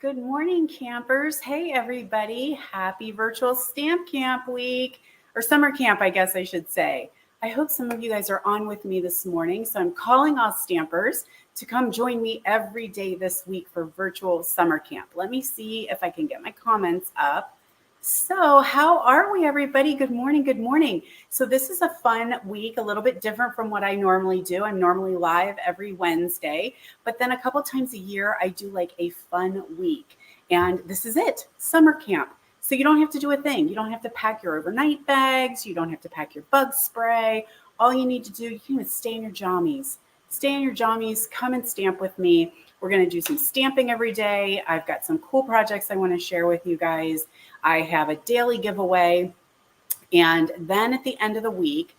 Good morning, campers. Hey, everybody. Happy virtual stamp camp week, or summer camp, I guess I should say. I hope some of you guys are on with me this morning. So I'm calling all stampers to come join me every day this week for virtual summer camp. Let me see if I can get my comments up. So how are we, everybody? Good morning. Good morning. So this is a fun week, a little bit different from what I normally do. I'm normally live every Wednesday, but then a couple times a year, I do like a fun week. And this is it, summer camp. So you don't have to do a thing. You don't have to pack your overnight bags. You don't have to pack your bug spray. All you need to do, you can even stay in your jammies. Stay in your jammies, come and stamp with me. We're going to do some stamping every day. I've got some cool projects I want to share with you guys. I have a daily giveaway. And then at the end of the week,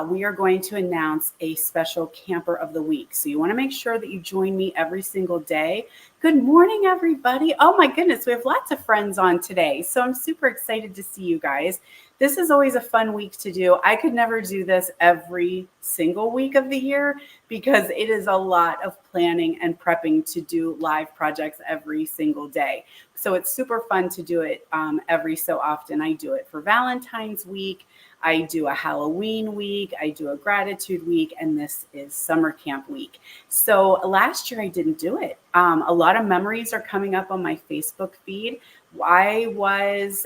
we are going to announce a special camper of the week. So you want to make sure that you join me every single day. Good morning, everybody. Oh my goodness, we have lots of friends on today. So I'm super excited to see you guys. This is always a fun week to do. I could never do this every single week of the year because it is a lot of planning and prepping to do live projects every single day. So it's super fun to do it every so often. I do it for Valentine's week. I do a Halloween week. I do a gratitude week. And this is summer camp week. So last year I didn't do it. A lot of memories are coming up on my Facebook feed. I was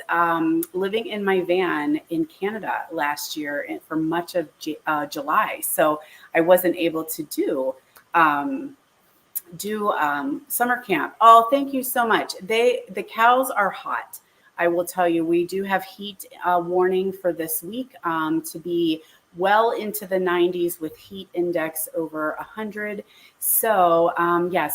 living in my van in Canada last year for much of July. So I wasn't able to do summer camp. Oh, thank you so much. The cows are hot. I will tell you, we do have heat warning for this week to be well into the 90s with heat index over 100. So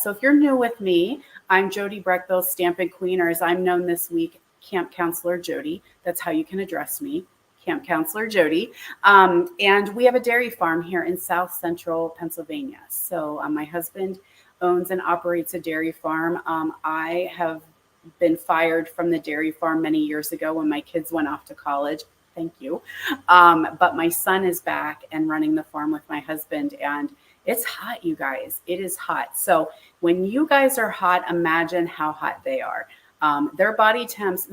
so if you're new with me, I'm Jody Breckville, Stampin' Queen, or as I'm known this week, Camp Counselor Jody. That's how you can address me, Camp Counselor Jody. And we have a dairy farm here in South Central Pennsylvania. So my husband owns and operates a dairy farm. I have been fired from the dairy farm many years ago when my kids went off to college. Thank you. But my son is back and running the farm with my husband, and it's hot, you guys. It is hot. So when you guys are hot, imagine how hot they are. Their body temps,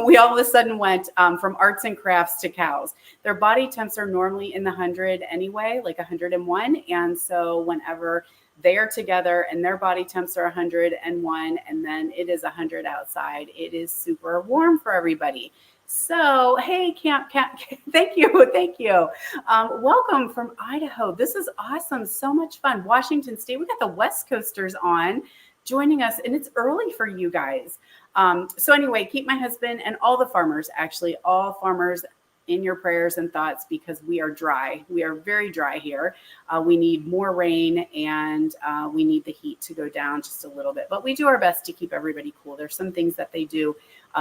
we all of a sudden went from arts and crafts to cows. Their body temps are normally in the 100 anyway, like 101. And so whenever they are together and their body temps are 101 and then it is 100 outside, it is super warm for everybody. So, hey, Camp, thank you. Thank you. Welcome from Idaho. This is awesome. So much fun. Washington State. We got the West Coasters on joining us, and it's early for you guys. So anyway, keep my husband and all the farmers, actually, all farmers in your prayers and thoughts because we are dry. We are very dry here. We need more rain and we need the heat to go down just a little bit. But we do our best to keep everybody cool. There's some things that they do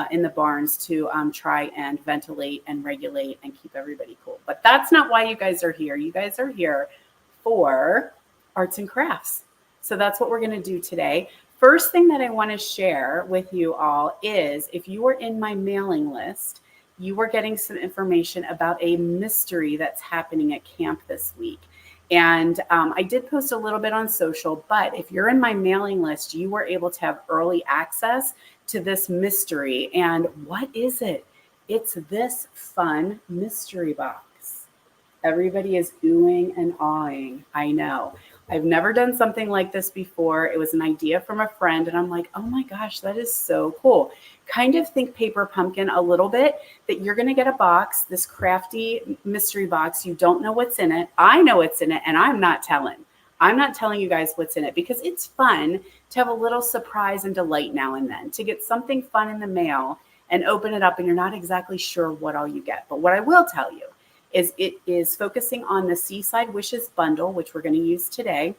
in the barns to try and ventilate and regulate and keep everybody cool. But that's not why you guys are here. You guys are here for arts and crafts. So that's what we're going to do today. First thing that I want to share with you all is if you are in my mailing list, you are getting some information about a mystery that's happening at camp this week. And I did post a little bit on social, but if you're in my mailing list, you were able to have early access to this mystery. And what is it? It's this fun mystery box. Everybody is oohing and awing. I know. I've never done something like this before. It was an idea from a friend, and I'm like, oh my gosh, that is so cool. Kind of think Paper Pumpkin a little bit, that you're going to get a box, this crafty mystery box. You don't know what's in it. I know what's in it, and I'm not telling. I'm not telling you guys what's in it because it's fun to have a little surprise and delight now and then, to get something fun in the mail and open it up, and you're not exactly sure what all you get. But what I will tell you is it is focusing on the Seaside Wishes bundle, which we're going to use today.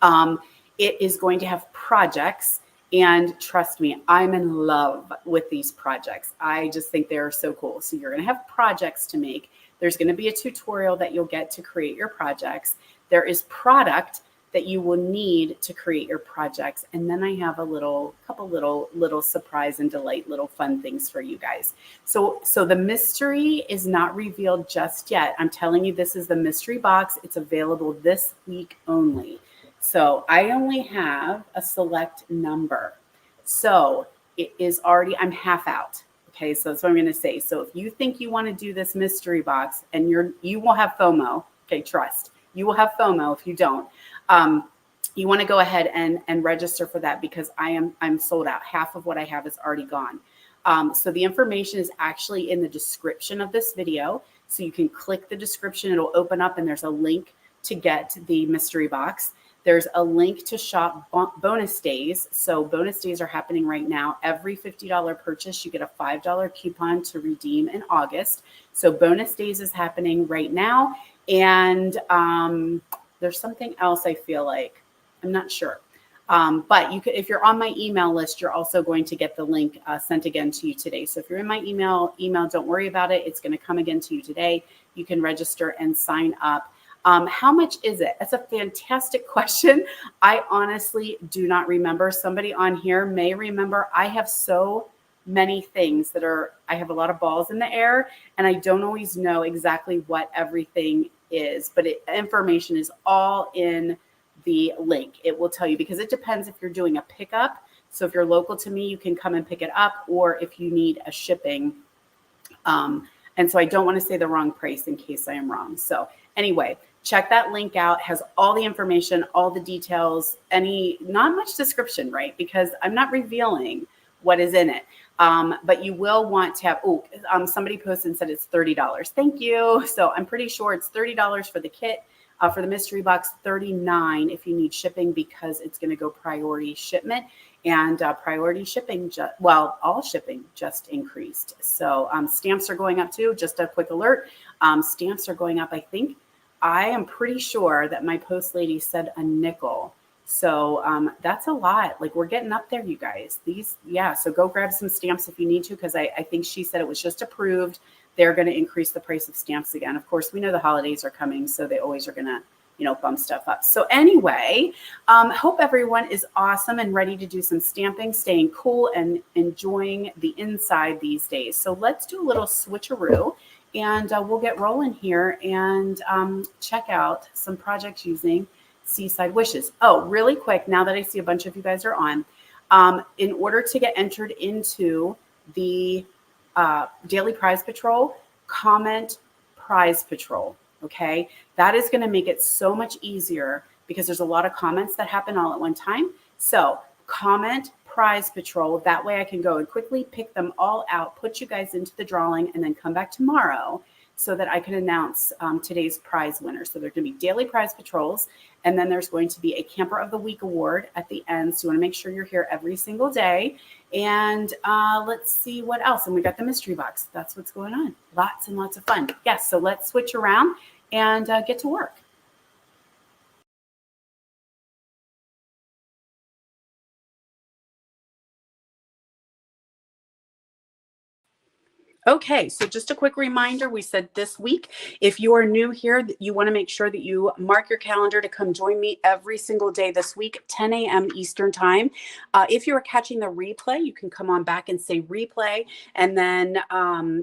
It is going to have projects, and trust me, I'm in love with these projects. I just think they're so cool. So you're going to have projects to make. There's going to be a tutorial that you'll get to create your projects. There is product that you will need to create your projects. And then I have a couple little surprise and delight, little fun things for you guys. So the mystery is not revealed just yet. I'm telling you, this is the mystery box. It's available this week only. So I only have a select number. So it is already, I'm half out. Okay, so that's what I'm going to say. So if you think you want to do this mystery box, and you will have FOMO. Okay, trust. You will have FOMO if you don't. You want to go ahead and register for that, because I'm sold out. Half of what I have is already gone. So the information is actually in the description of this video. So you can click the description. It'll open up, and there's a link to get the mystery box. There's a link to shop bonus days. So bonus days are happening right now. Every $50 purchase, you get a $5 coupon to redeem in August. So bonus days is happening right now. And there's something else I feel like. I'm not sure. But you could, if you're on my email list, you're also going to get the link sent again to you today. So if you're in my email, don't worry about it. It's going to come again to you today. You can register and sign up. How much is it? That's a fantastic question. I honestly do not remember. Somebody on here may remember. I have so many things I have a lot of balls in the air, and I don't always know exactly what everything is, but information is all in the link. It will tell you, because it depends if you're doing a pickup. So if you're local to me, you can come and pick it up, or if you need a shipping. And so I don't want to say the wrong price in case I am wrong. So anyway, check that link out. It has all the information, all the details, not much description, right? Because I'm not revealing what is in it. But you will want to have, somebody posted and said it's $30. Thank you. So I'm pretty sure it's $30 for the kit. For the mystery box, $39 if you need shipping, because it's going to go priority shipment, and priority shipping, all shipping just increased. So stamps are going up too. Just a quick alert. Stamps are going up. I am pretty sure that my post lady said a nickel. So that's a lot. Like, we're getting up there, you guys. So go grab some stamps if you need to, because I think she said it was just approved. They're going to increase the price of stamps again. Of course, we know the holidays are coming, so they always are going to, bump stuff up. So anyway, hope everyone is awesome and ready to do some stamping, staying cool, and enjoying the inside these days. So let's do a little switcheroo, and we'll get rolling here and check out some projects using Seaside Wishes. Oh, really quick, now that I see a bunch of you guys are on, in order to get entered into the Daily Prize Patrol, comment Prize Patrol. Okay, that is going to make it so much easier, because there's a lot of comments that happen all at one time. So comment Prize Patrol. That way I can go and quickly pick them all out, put you guys into the drawing, and then come back tomorrow so that I can announce today's prize winner. So there's going to be daily prize patrols, and then there's going to be a Camper of the Week award at the end. So you want to make sure you're here every single day. And let's see what else. And we got the mystery box. That's what's going on. Lots and lots of fun. Yes, so let's switch around and get to work. Okay, so just a quick reminder, we said this week, if you are new here, you want to make sure that you mark your calendar to come join me every single day this week, 10 a.m. Eastern time. If you are catching the replay, you can come on back and say replay, and then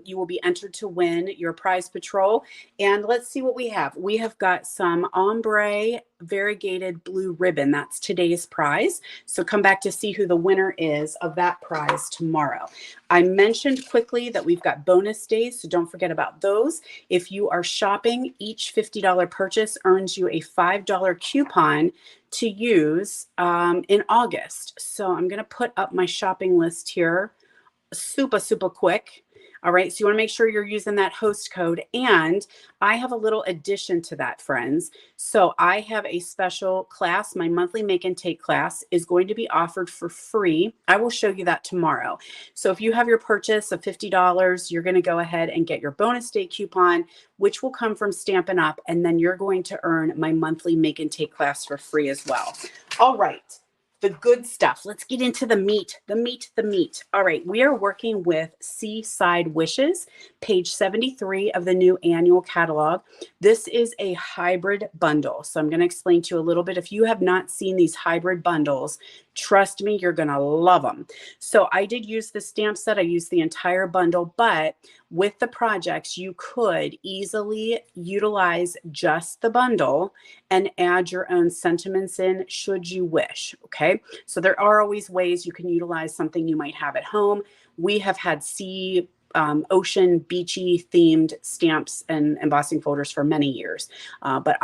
you will be entered to win your prize patrol. And let's see what we have. We have got some ombre variegated blue ribbon. That's today's prize. So come back to see who the winner is of that prize tomorrow. I mentioned quickly that we've got bonus days, so don't forget about those. If you are shopping, each $50 purchase earns you a $5 coupon to use in August. So I'm going to put up my shopping list here super quick. All right, so you want to make sure you're using that host code. And I have a little addition to that, friends. So I have a special class. My monthly make and take class is going to be offered for free. I will show you that tomorrow. So if you have your purchase of $50, you're going to go ahead and get your bonus day coupon, which will come from Stampin' Up. And then you're going to earn my monthly make and take class for free as well. All right. The good stuff. Let's get into the meat. All right, we are working with Seaside Wishes, page 73 of the new annual catalog. This is a hybrid bundle. So I'm going to explain to you a little bit. If you have not seen these hybrid bundles, trust me, you're going to love them. So I did use the stamp set. I used the entire bundle, but with the projects, you could easily utilize just the bundle and add your own sentiments in should you wish. Okay. So there are always ways you can utilize something you might have at home. We have had ocean, beachy themed stamps and embossing folders for many years. But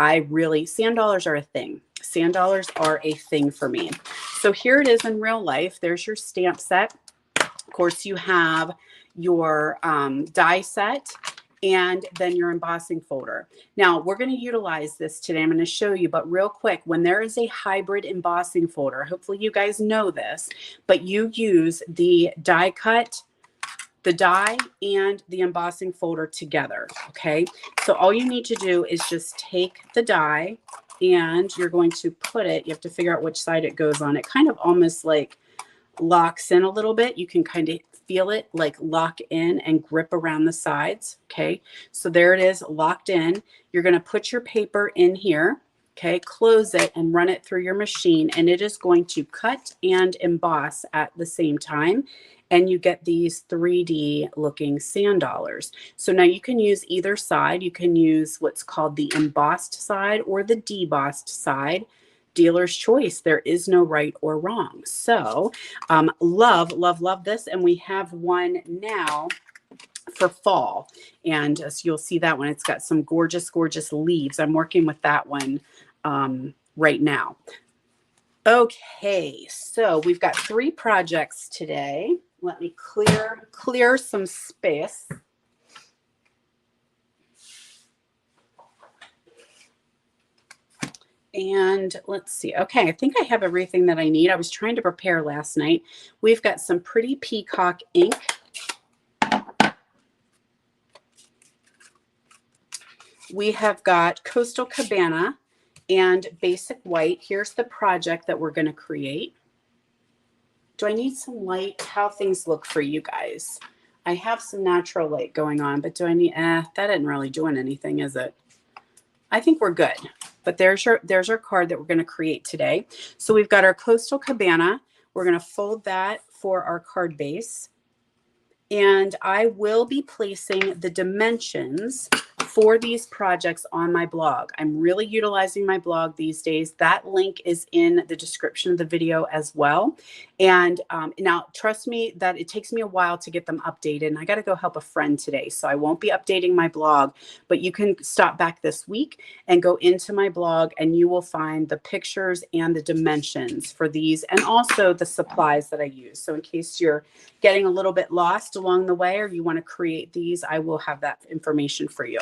sand dollars are a thing. Sand dollars are a thing for me. So here it is in real life. There's your stamp set. Of course, you have your die set and then your embossing folder. Now, we're going to utilize this today. I'm going to show you, but real quick, when there is a hybrid embossing folder, hopefully you guys know this, but you use the die cut, the die and the embossing folder together, okay? So all you need to do is just take the die and you're going to put it, you have to figure out which side it goes on. It kind of almost like locks in a little bit. You can kind of feel it like lock in and grip around the sides, okay? So there it is, locked in. You're gonna put your paper in here, okay? Close it and run it through your machine, and it is going to cut and emboss at the same time. And you get these 3D looking sand dollars. So now you can use either side. You can use what's called the embossed side or the debossed side. Dealer's choice. There is no right or wrong. So love, love, love this. And we have one now for fall. And so you'll see that one. It's got some gorgeous, gorgeous leaves. I'm working with that one right now. Okay, so we've got 3 projects today. Let me clear some space. And let's see. Okay, I think I have everything that I need. I was trying to prepare last night. We've got some pretty peacock ink. We have got Coastal Cabana and basic white. Here's the project that we're going to create. Do I need some light? How things look for you guys? I have some natural light going on, but do I need, that isn't really doing anything, is it? I think we're good. But there's our card that we're going to create today. So we've got our Coastal Cabana. We're going to fold that for our card base. And I will be placing the dimensions for these projects on my blog. I'm really utilizing my blog these days. That link is in the description of the video as well. And now trust me that it takes me a while to get them updated, and I got to go help a friend today. So I won't be updating my blog, but you can stop back this week and go into my blog and you will find the pictures and the dimensions for these and also the supplies that I use. So in case you're getting a little bit lost along the way or you want to create these, I will have that information for you.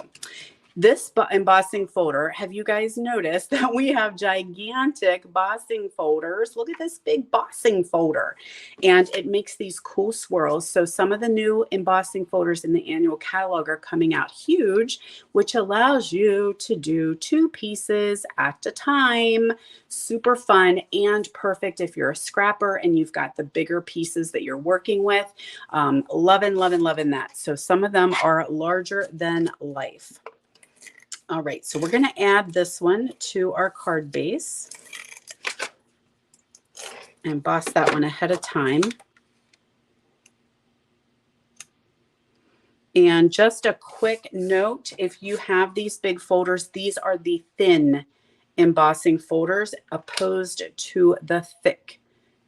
This embossing folder, have you guys noticed that we have gigantic bossing folders? Look at this big bossing folder. And it makes these cool swirls. So some of the new embossing folders in the annual catalog are coming out huge, which allows you to do 2 pieces at a time. Super fun and perfect if you're a scrapper and you've got the bigger pieces that you're working with. Loving, loving, loving that. So some of them are larger than life. All right, so we're going to add this one to our card base and emboss that one ahead of time. And just a quick note, if you have these big folders, these are the thin embossing folders opposed to the thick.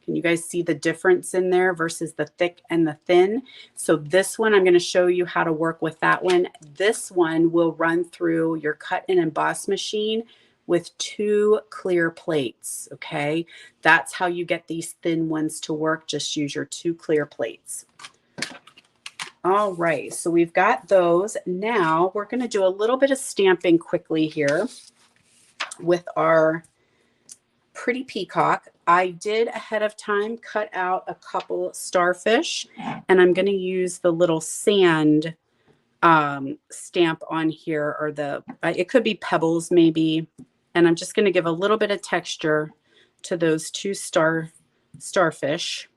Can you guys see the difference in there versus the thick and the thin? So this one, I'm going to show you how to work with that one. This one will run through your cut and emboss machine with 2 clear plates, okay? That's how you get these thin ones to work. Just use your 2 clear plates. All right, so we've got those. Now we're going to do a little bit of stamping quickly here with our pretty peacock. I did ahead of time cut out a couple starfish, and I'm going to use the little sand stamp on here, or it could be pebbles maybe. And I'm just going to give a little bit of texture to those 2 starfish.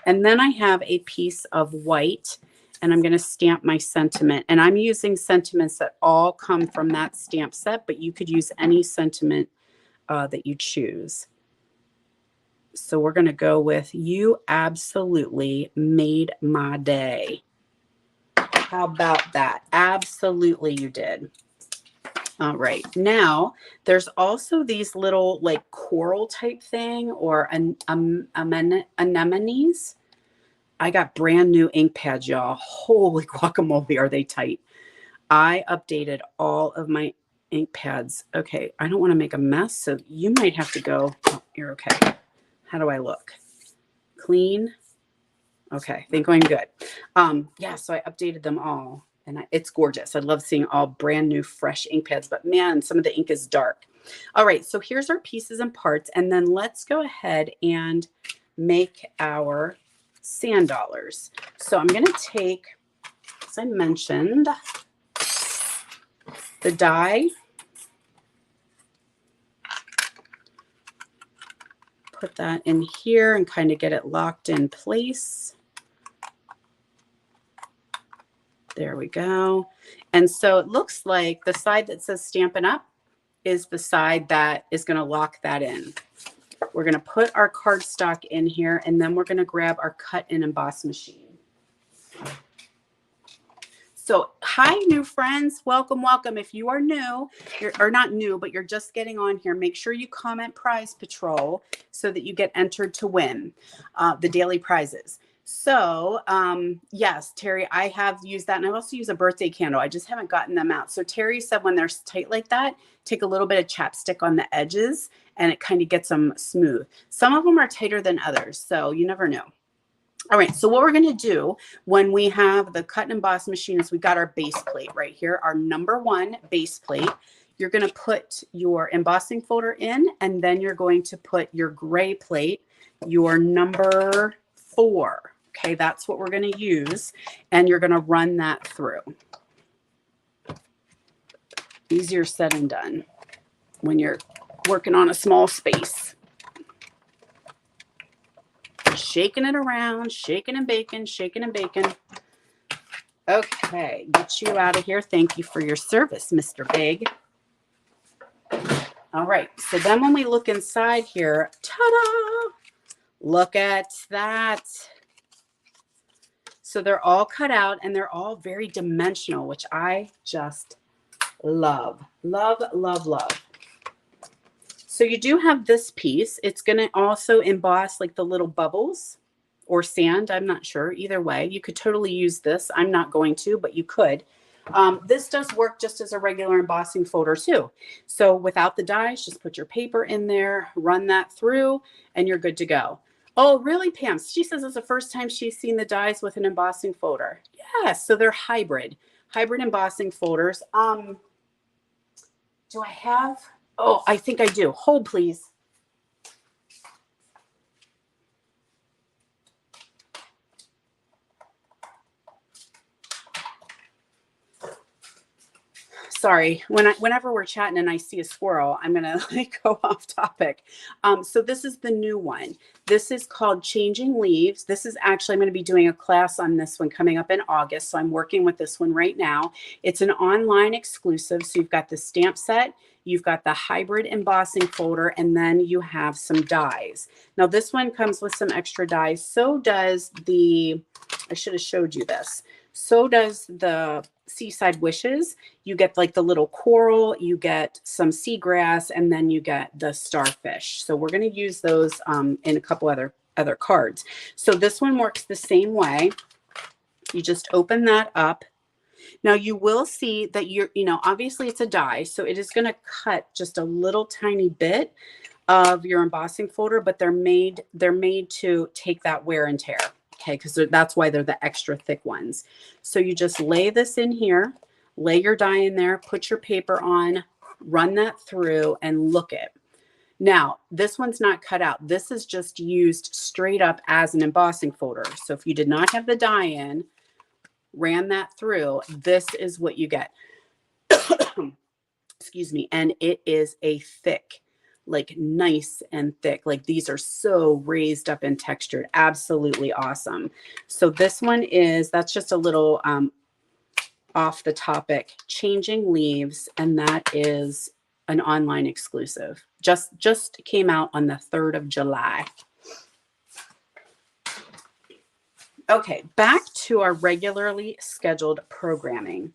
And then I have a piece of white, and I'm going to stamp my sentiment. And I'm using sentiments that all come from that stamp set, but you could use any sentiment that you choose. So we're going to go with "You absolutely made my day." How about that? Absolutely, you did. All right. Now, there's also these little like coral type thing or anemones. I got brand new ink pads, y'all. Holy guacamole, are they tight? I updated all of my ink pads. Okay, I don't want to make a mess, so you might have to go. Oh, you're okay. How do I look? Clean. Okay, I think I'm good. Yeah, so I updated them all, and it's gorgeous. I love seeing all brand new, fresh ink pads, but man, some of the ink is dark. All right, so here's our pieces and parts, and then let's go ahead and make our sand dollars. So I'm going to take, as I mentioned, the die, put that in here and kind of get it locked in place. There we go. And so it looks like the side that says Stampin' Up! Is the side that is going to lock that in. We're going to put our cardstock in here, and then we're going to grab our cut and emboss machine. So hi, new friends. Welcome, welcome. If you are new, or not new, but you're just getting on here, make sure you comment Prize Patrol so that you get entered to win the daily prizes. So yes, Terry, I have used that. And I also use a birthday candle. I just haven't gotten them out. So Terry said when they're tight like that, take a little bit of chapstick on the edges and it kind of gets them smooth. Some of them are tighter than others. So you never know. All right, so what we're going to do when we have the cut and emboss machine is we got our base plate right here, our number 1 base plate. You're going to put your embossing folder in, and then you're going to put your gray plate, your number 4. Okay, that's what we're going to use, and you're going to run that through. Easier said than done when you're working on a small space. Shaking it around, shaking and baking, shaking and baking. Okay, get you out of here. Thank you for your service, Mr. Big. All right, so then when we look inside here, ta-da! Look at that. So they're all cut out and they're all very dimensional, which I just love. Love, love, love. So you do have this piece. It's going to also emboss like the little bubbles or sand. I'm not sure. Either way, you could totally use this. I'm not going to, but you could. This does work just as a regular embossing folder too. So without the dies, just put your paper in there, run that through, and you're good to go. Oh, really, Pam? She says it's the first time she's seen the dies with an embossing folder. Yes, so they're hybrid embossing folders. Do I have? Oh, I think I do. Hold, please. Sorry, whenever we're chatting and I see a squirrel, I'm gonna like go off topic. So this is the new one. This is called Changing Leaves. This is actually, I'm gonna be doing a class on this one coming up in August. So I'm working with this one right now. It's an online exclusive. So you've got the stamp set, you've got the hybrid embossing folder, and then you have some dies. Now this one comes with some extra dies. So does the, I should have showed you this. So does the Seaside Wishes. You get like the little coral, you get some seagrass, and then you get the starfish. So we're going to use those in a couple other cards. So this one works the same way. You just open that up. Now you will see that obviously it's a die, so it is going to cut just a little tiny bit of your embossing folder, but they're made to take that wear and tear. Okay, because that's why they're the extra thick ones. So you just lay this in here, lay your die in there, put your paper on, run that through, and look it. Now, this one's not cut out. This is just used straight up as an embossing folder. So if you did not have the die in, ran that through, this is what you get. Excuse me. And it is a thick, like nice and thick. Like these are so raised up and textured. Absolutely awesome. So this one that's just a little off the topic, Changing Leaves, and that is an online exclusive. Just came out on the 3rd of July. Okay, back to our regularly scheduled programming.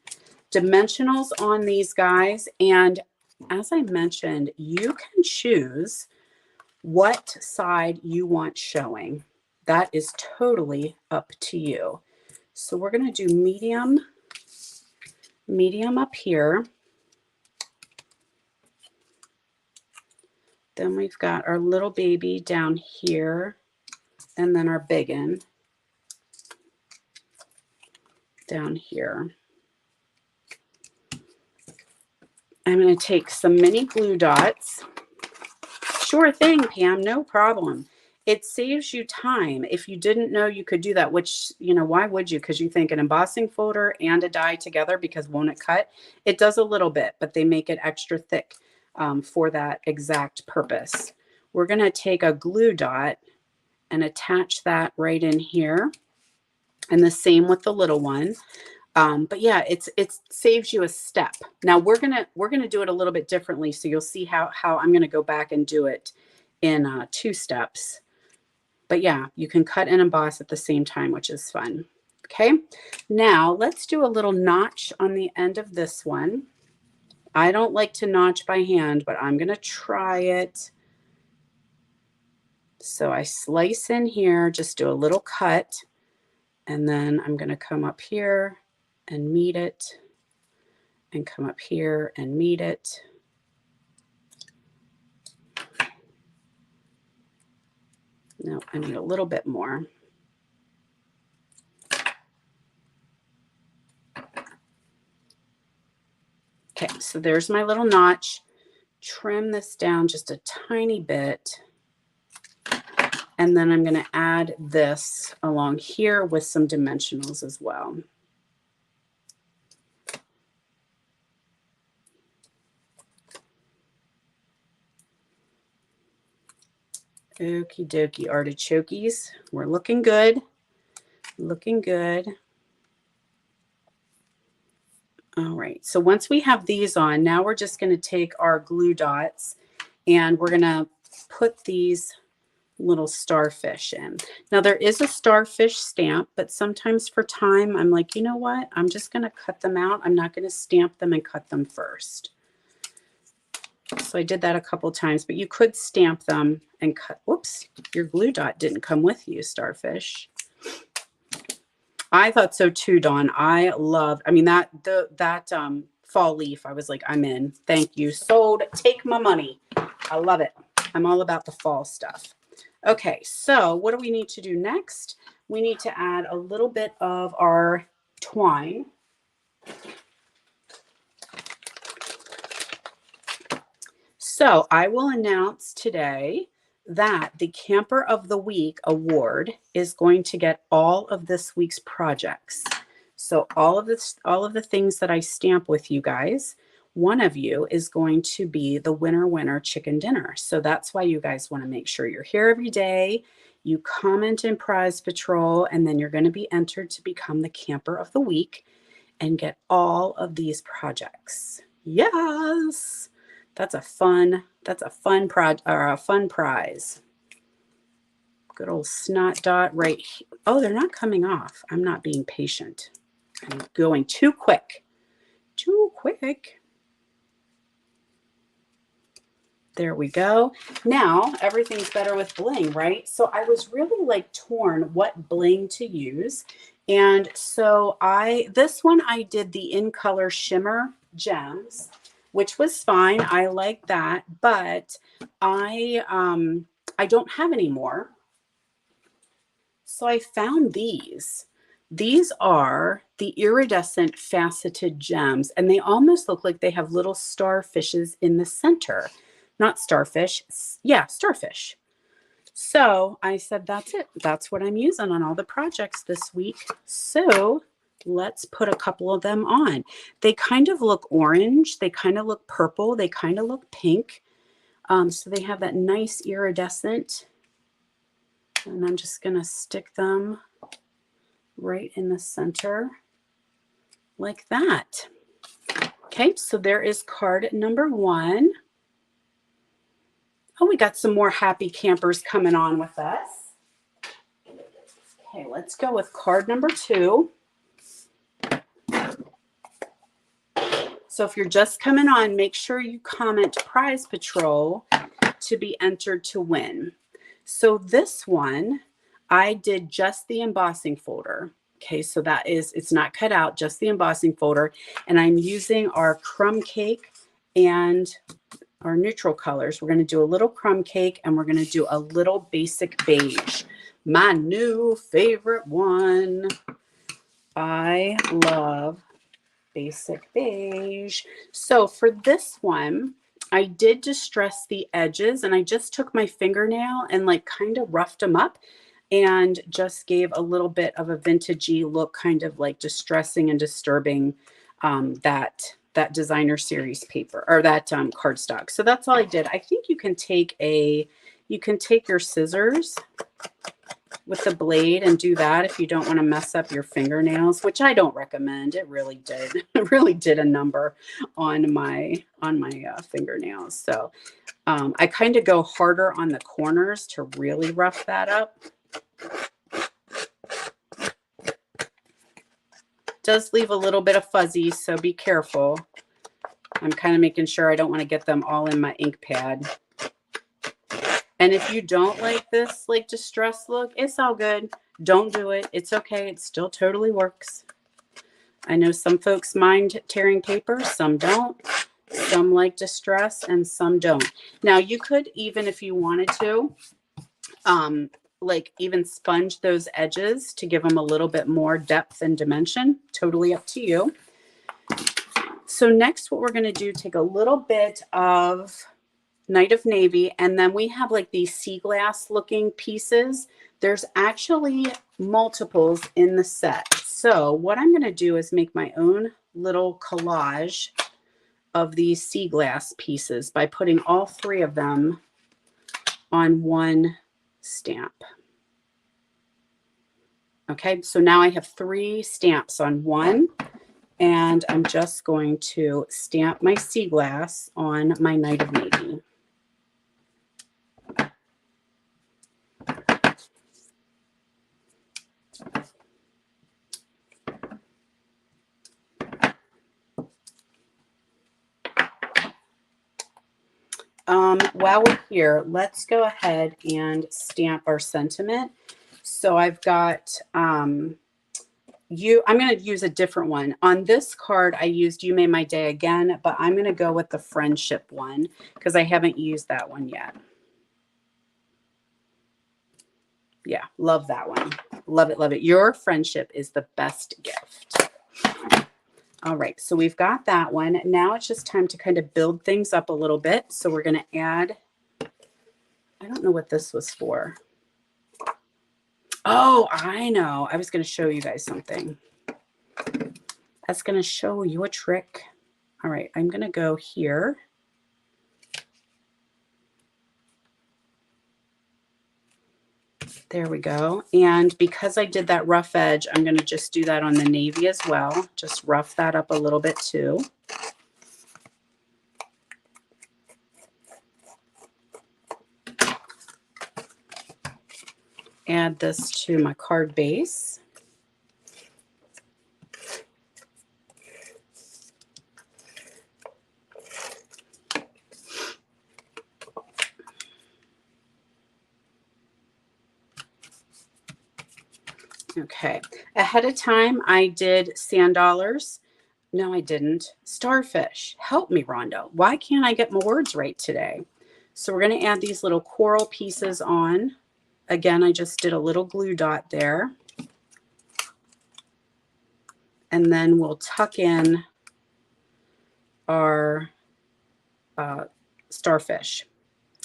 Dimensionals on these guys, and as I mentioned, you can choose what side you want showing. That is totally up to you. So we're going to do medium up here. Then we've got our little baby down here, and then our big one down here. I'm going to take some mini glue dots. Sure thing, Pam, no problem. It saves you time. If you didn't know you could do that, which, you know, why would you? Because you think an embossing folder and a die together, because won't it cut? It does a little bit, but they make it extra thick for that exact purpose. We're going to take a glue dot and attach that right in here. And the same with the little one. But yeah, it saves you a step. Now we're gonna do it a little bit differently, so you'll see how I'm gonna go back and do it in 2 steps. But yeah, you can cut and emboss at the same time, which is fun. Okay, now let's do a little notch on the end of this one. I don't like to notch by hand, but I'm gonna try it. So I slice in here, just do a little cut, and then I'm gonna come up here and meet it, and come up here and meet it. No, I need a little bit more. Okay, so there's my little notch. Trim this down just a tiny bit. And then I'm going to add this along here with some dimensionals as well. Okie dokie artichokes. We're looking good. Looking good. All right, so once we have these on, now we're just going to take our glue dots and we're going to put these little starfish in. Now there is a starfish stamp, but sometimes for time, I'm like, you know what? I'm just going to cut them out. I'm not going to stamp them and cut them first. So I did that a couple times, but you could stamp them and cut. Whoops, your glue dot didn't come with you, starfish. I thought so too, Dawn. I mean, that fall leaf, I was like, I'm in. Thank you. Sold. Take my money. I love it. I'm all about the fall stuff. Okay, so what do we need to do next? We need to add a little bit of our twine. So I will announce today that the Camper of the Week award is going to get all of this week's projects. So all of the things that I stamp with you guys, one of you is going to be the winner chicken dinner. So that's why you guys want to make sure you're here every day. You comment in Prize Patrol, and then you're going to be entered to become the Camper of the Week and get all of these projects. Yes. That's a fun prize. Good old snot dot right here. Oh, they're not coming off. I'm not being patient. I'm going too quick. Too quick. There we go. Now everything's better with bling, right? So I was really like torn what bling to use. And so this one I did the In Color Shimmer Gems, which was fine. I like that, but I don't have any more. So I found these. These are the iridescent faceted gems, and they almost look like they have little starfishes in the center. Not starfish. Yeah, starfish. So I said, that's it. That's what I'm using on all the projects this week. So let's put a couple of them on. They kind of look orange. They kind of look purple. They kind of look pink. So they have that nice iridescent. And I'm just going to stick them right in the center like that. Okay, so there is card number 1. Oh, we got some more happy campers coming on with us. Okay, let's go with card number 2. So if you're just coming on, make sure you comment Prize Patrol to be entered to win. So this one, I did just the embossing folder. Okay, so that is, it's not cut out, just the embossing folder. And I'm using our crumb cake and our neutral colors. We're going to do a little crumb cake and we're going to do a little basic beige. My new favorite one. I love basic beige. So for this one, I did distress the edges and I just took my fingernail and like kind of roughed them up and just gave a little bit of a vintagey look, kind of like distressing and disturbing that designer series paper or that cardstock. So that's all I did. I think you can take your scissors with the blade and do that if you don't want to mess up your fingernails, which I don't recommend. It really did a number on my fingernails. So I kind of go harder on the corners to really rough that up. Does leave a little bit of fuzzy, so be careful. I'm kind of making sure I don't want to get them all in my ink pad. And if you don't like this like distressed look, it's all good. Don't do it. It's okay. It still totally works. I know some folks mind tearing paper, some don't. Some like distress and some don't. Now you could, even if you wanted to, like even sponge those edges to give them a little bit more depth and dimension. Totally up to you. So next what we're going to do, take a little bit of Night of Navy, and then we have like these sea glass looking pieces. There's actually multiples in the set. So what I'm going to do is make my own little collage of these sea glass pieces by putting all 3 of them on one stamp. Okay, so now I have 3 stamps on one, and I'm just going to stamp my sea glass on my Night of Navy. While we're here, let's go ahead and stamp our sentiment. So I've got I'm going to use a different one. On this card, I used You Made My Day again, but I'm going to go with the friendship one because I haven't used that one yet. Yeah, love that one. Love it, love it. Your friendship is the best gift. All right, so we've got that one. Now it's just time to kind of build things up a little bit. So we're going to add, I don't know what this was for. Oh, I know. I was going to show you guys something. That's going to show you a trick. All right, I'm going to go here. There we go. And because I did that rough edge, I'm going to just do that on the navy as well. Just rough that up a little bit too. Add this to my card base. Okay, ahead of time, I did sand dollars. No, I didn't. Starfish. Help me, Rhonda. Why can't I get my words right today? So we're going to add these little coral pieces on. Again, I just did a little glue dot there. And then we'll tuck in our starfish.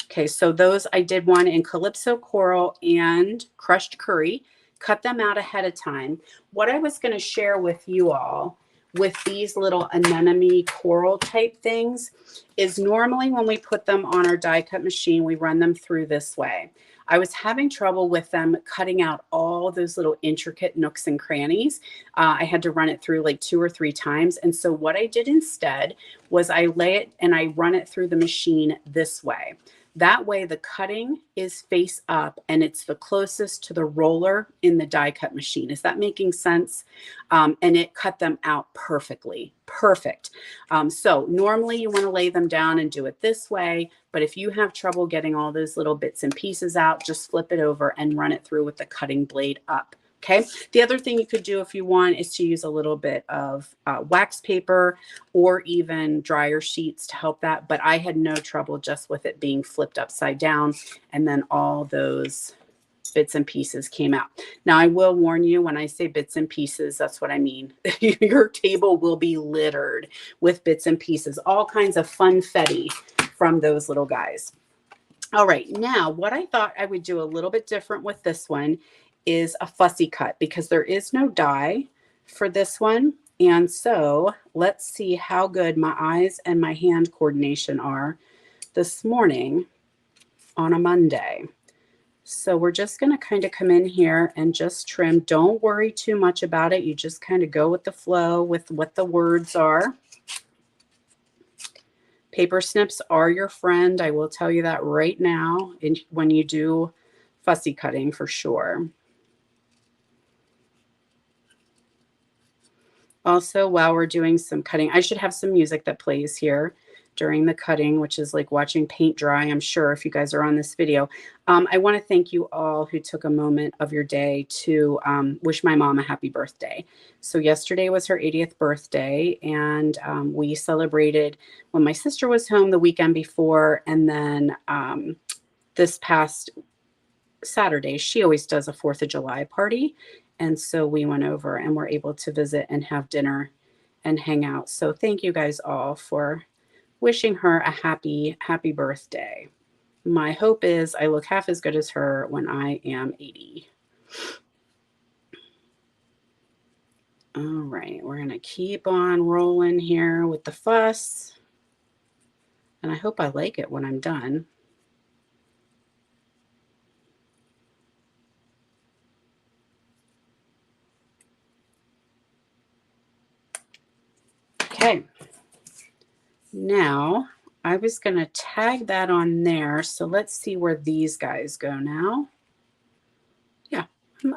Okay, so those I did one in Calypso Coral and Crushed Curry. Cut them out ahead of time. What I was going to share with you all with these little anemone coral type things is normally when we put them on our die cut machine, we run them through this way. I was having trouble with them cutting out all those little intricate nooks and crannies. I had to run it through like 2 or 3 times. And so what I did instead was I lay it and I run it through the machine this way. That way the cutting is face up and it's the closest to the roller in the die cut machine. Is that making sense? And it cut them out perfectly. Perfect. So normally you want to lay them down and do it this way. But if you have trouble getting all those little bits and pieces out, just flip it over and run it through with the cutting blade up. Okay. The other thing you could do if you want is to use a little bit of wax paper or even dryer sheets to help that. But I had no trouble just with it being flipped upside down. And then all those bits and pieces came out. Now, I will warn you, when I say bits and pieces, that's what I mean. Your table will be littered with bits and pieces, all kinds of funfetti from those little guys. All right, now what I thought I would do a little bit different with this one is a fussy cut, because there is no die for this one. And so let's see how good my eyes and my hand coordination are this morning on a Monday. So we're just going to kind of come in here and just trim. Don't worry too much about it. You just kind of go with the flow with what the words are. Paper snips are your friend. I will tell you that right now when you do fussy cutting, for sure. Also, while we're doing some cutting, I should have some music that plays here during the cutting, which is like watching paint dry, I'm sure, if you guys are on this video. I want to thank you all who took a moment of your day to wish my mom a happy birthday. So yesterday was her 80th birthday, and we celebrated when my sister was home the weekend before, and then this past Saturday, she always does a 4th of July party. And so we went over and were able to visit and have dinner and hang out. So thank you guys all for wishing her a happy birthday. My hope is I look half as good as her when I am 80. All right, we're going to keep on rolling here with the fuss. And I hope I like it when I'm done. Okay. Now, I was going to tag that on there. So let's see where these guys go now. Yeah,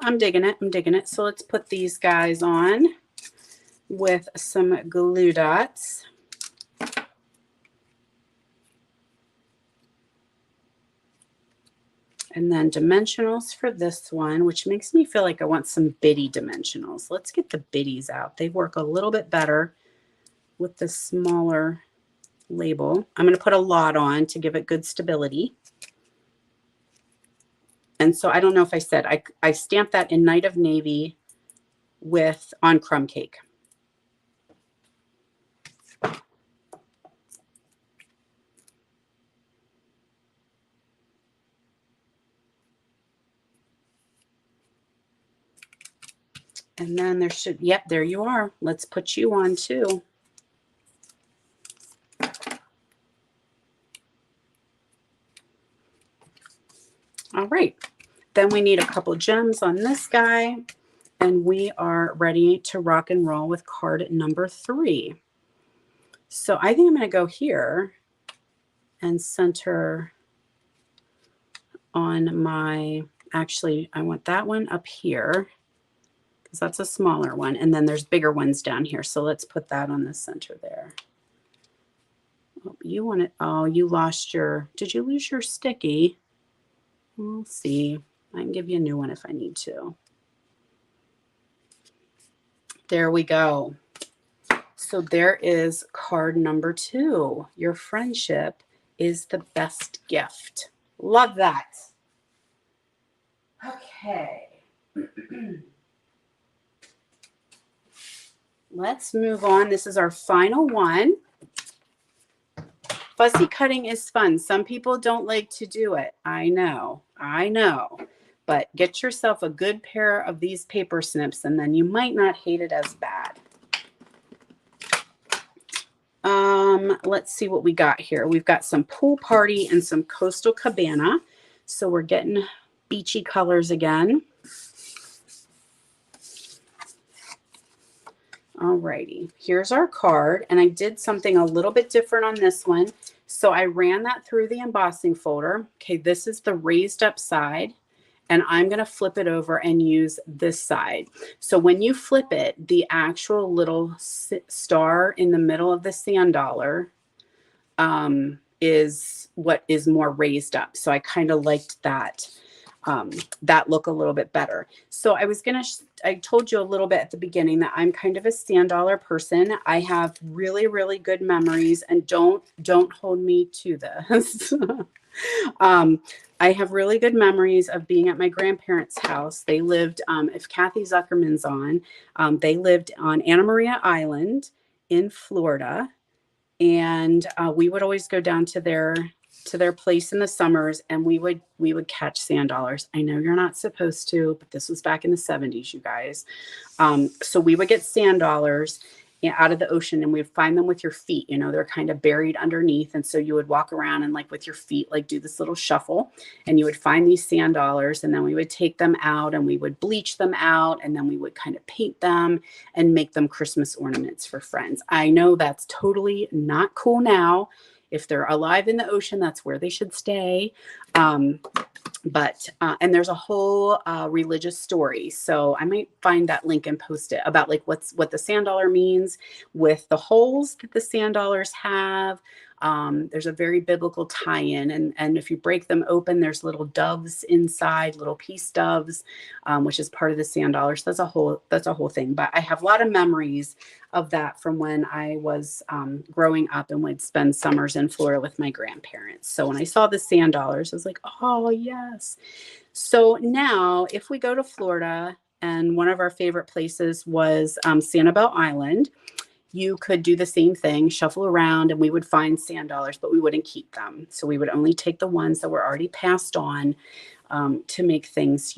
I'm digging it. I'm digging it. So let's put these guys on with some glue dots. And then dimensionals for this one, which makes me feel like I want some bitty dimensionals. Let's get the bitties out. They work a little bit better with the smaller label. I'm going to put a lot on to give it good stability. And so I don't know if I said, I stamped that in Night of Navy on crumb cake. And then there should, yep, there you are. Let's put you on too. All right, then we need a couple gems on this guy, and we are ready to rock and roll with card number 3. So I think I'm going to go here and center on my, actually, I want that one up here because that's a smaller one, and then there's bigger ones down here. So let's put that on the center there. Oh, you want it, oh, you lost your, did you lose your sticky? We'll see. I can give you a new one if I need to. There we go. So there is card number 2. Your friendship is the best gift. Love that. Okay. Let's move on. This is our final one. Fussy cutting is fun. Some people don't like to do it. I know. But get yourself a good pair of these paper snips, and then you might not hate it as bad. Let's see what we got here. We've got some Pool Party and some Coastal Cabana. So we're getting beachy colors again. Alrighty, here's our card. And I did something a little bit different on this one So I ran that through the embossing folder. Okay, this is the raised up side, and I'm going to flip it over and use this side. So when you flip it, the actual little star in the middle of the sand dollar is what is more raised up. So I kind of liked that. That look a little bit better. So I told you a little bit at the beginning that I'm kind of a sand dollar person. I have really, really good memories, and don't hold me to this. I have really good memories of being at my grandparents' house. They lived, if Kathy Zuckerman's on, they lived on Anna Maria Island in Florida. And we would always go down to their place in the summers, and we would catch sand dollars. I know you're not supposed to, but this was back in the 70s, you guys. So we would get sand dollars out of the ocean, and we'd find them with your feet. They're kind of buried underneath, and so you would walk around and like with your feet like do this little shuffle, and you would find these sand dollars, and then we would take them out and we would bleach them out, and then we would kind of paint them and make them Christmas ornaments for friends. I know that's totally not cool now. If they're alive in the ocean, that's where they should stay. And there's a whole religious story. So I might find that link and post it about like what the sand dollar means with the holes that the sand dollars have. There's a very biblical tie-in, and if you break them open, there's little doves inside, little peace doves, which is part of the sand dollars. That's a whole thing. But I have a lot of memories of that from when I was growing up and would spend summers in Florida with my grandparents. So when I saw the sand dollars, I was like, oh yes. So now if we go to Florida, and one of our favorite places was Sanibel Island, you could do the same thing, shuffle around, and we would find sand dollars, but we wouldn't keep them. So we would only take the ones that were already passed on to make things,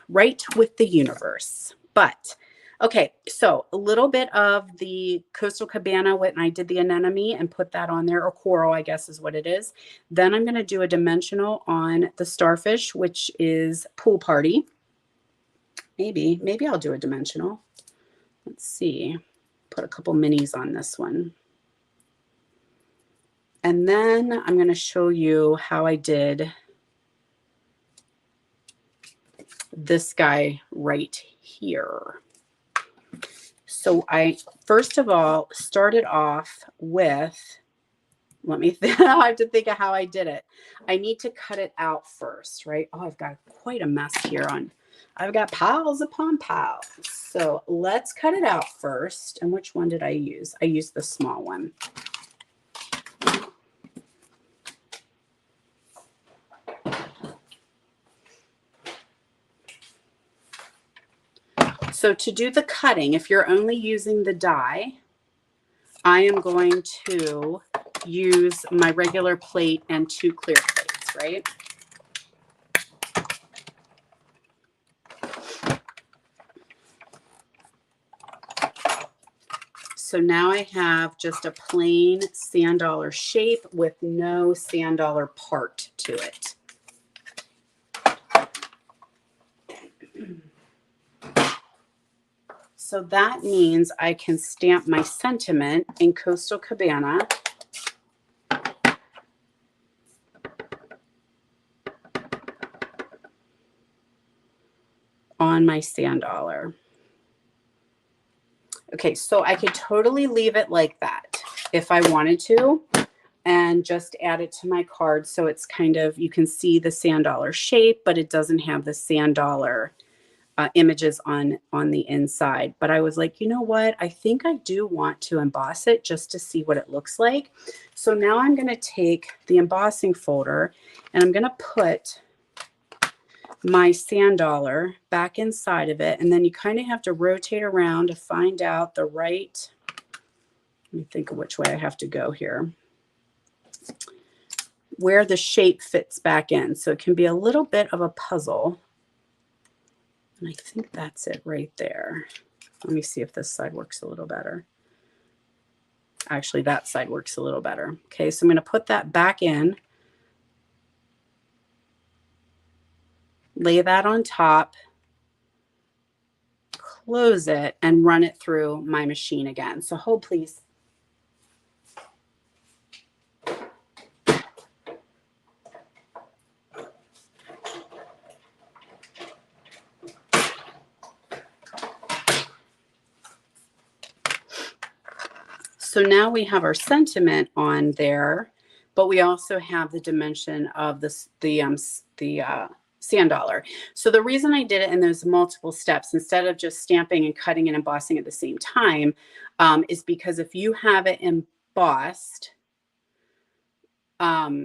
right with the universe. But okay, so a little bit of the Coastal Cabana when I did the anemone and put that on there, or coral, I guess is what it is. Then I'm going to do a dimensional on the starfish, which is Pool Party. Maybe I'll do a dimensional. Let's see. Put a couple minis on this one. And then I'm going to show you how I did this guy right here. So I, first of all, started off with, I have to think of how I did it. I need to cut it out first, right? Oh, I've got quite a mess here I've got piles upon piles. So let's cut it out first. And which one did I use? I used the small one. So to do the cutting, if you're only using the die, I am going to use my regular plate and 2 clear plates, right? So now I have just a plain sand dollar shape with no sand dollar part to it. So that means I can stamp my sentiment in Coastal Cabana on my sand dollar. Okay, so I could totally leave it like that if I wanted to, and just add it to my card so it's kind of, you can see the sand dollar shape, but it doesn't have the sand dollar images on the inside. But I was like, you know what? I think I do want to emboss it just to see what it looks like. So now I'm going to take the embossing folder and I'm going to put my sand dollar back inside of it. And then you kind of have to rotate around to find out the right, let me think of which way I have to go here, where the shape fits back in. So it can be a little bit of a puzzle. And I think that's it right there. Let me see if this side works a little better. Actually, that side works a little better. Okay, so I'm going to put that back in. Lay that on top. Close it and run it through my machine again. So hold please. So now we have our sentiment on there, but we also have the dimension of the sand dollar. So the reason I did it in those multiple steps instead of just stamping and cutting and embossing at the same time is because if you have it embossed, well,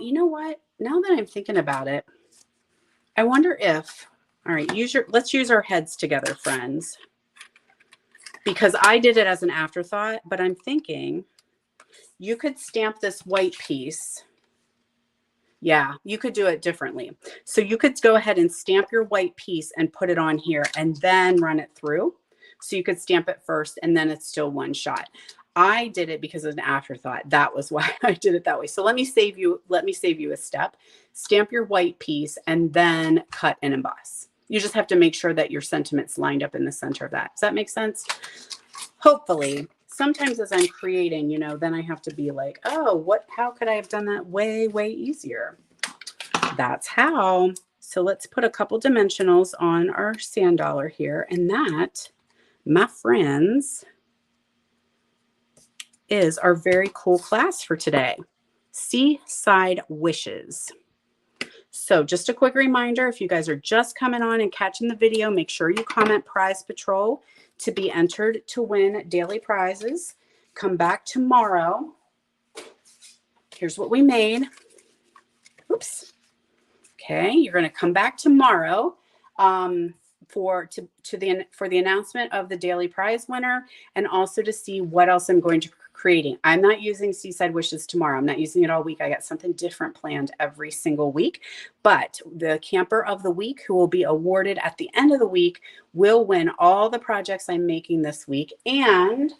you know what? Now that I'm thinking about it, I wonder if, all right, let's use our heads together, friends, because I did it as an afterthought, but I'm thinking you could stamp this white piece. Yeah, you could do it differently. So you could go ahead and stamp your white piece and put it on here and then run it through. So you could stamp it first and then it's still one shot. I did it because of an afterthought. That was why I did it that way. So let me save you a step. Stamp your white piece and then cut and emboss. You just have to make sure that your sentiment's lined up in the center of that. Does that make sense? Hopefully. Sometimes as I'm creating, then I have to be like, oh, how could I have done that way, way easier? That's how. So let's put a couple dimensionals on our sand dollar here. And that, my friends, is our very cool class for today. Seaside Wishes. So just a quick reminder, if you guys are just coming on and catching the video, make sure you comment Prize Patrol to be entered to win daily prizes. Come back tomorrow. Here's what we made. Oops. Okay, you're going to come back tomorrow for the announcement of the daily prize winner and also to see what else I'm going to creating. I'm not using Seaside Wishes tomorrow. I'm not using it all week. I got something different planned every single week. But the camper of the week who will be awarded at the end of the week will win all the projects I'm making this week. And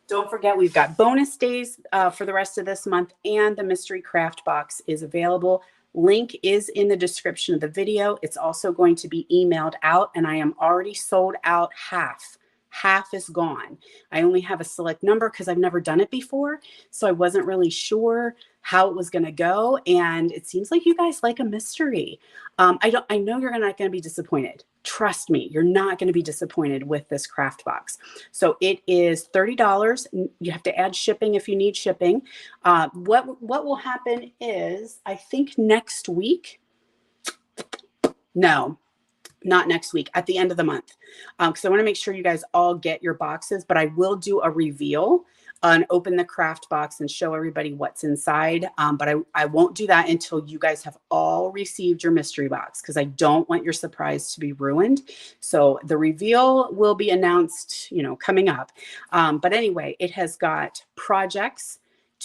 don't forget, we've got bonus days for the rest of this month, and the mystery craft box is available. Link is in the description of the video. It's also going to be emailed out, and I am already sold out half. Half is gone. I only have a select number because I've never done it before. So I wasn't really sure how it was going to go. And it seems like you guys like a mystery. I know you're not going to be disappointed. Trust me, you're not going to be disappointed with this craft box. So it is $30. You have to add shipping if you need shipping. What will happen is, I think next week, no, not next week, at the end of the month. Because I want to make sure you guys all get your boxes, but I will do a reveal and open the craft box and show everybody what's inside. But I won't do that until you guys have all received your mystery box because I don't want your surprise to be ruined. So the reveal will be announced, coming up. But anyway, it has got projects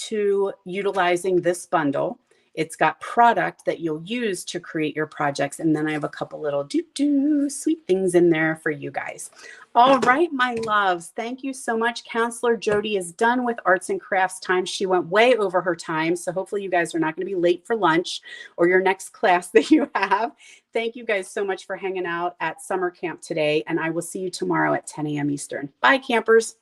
to utilizing this bundle. It's got product that you'll use to create your projects. And then I have a couple little sweet things in there for you guys. All right, my loves. Thank you so much. Counselor Jody is done with arts and crafts time. She went way over her time. So hopefully you guys are not going to be late for lunch or your next class that you have. Thank you guys so much for hanging out at summer camp today. And I will see you tomorrow at 10 a.m. Eastern. Bye, campers.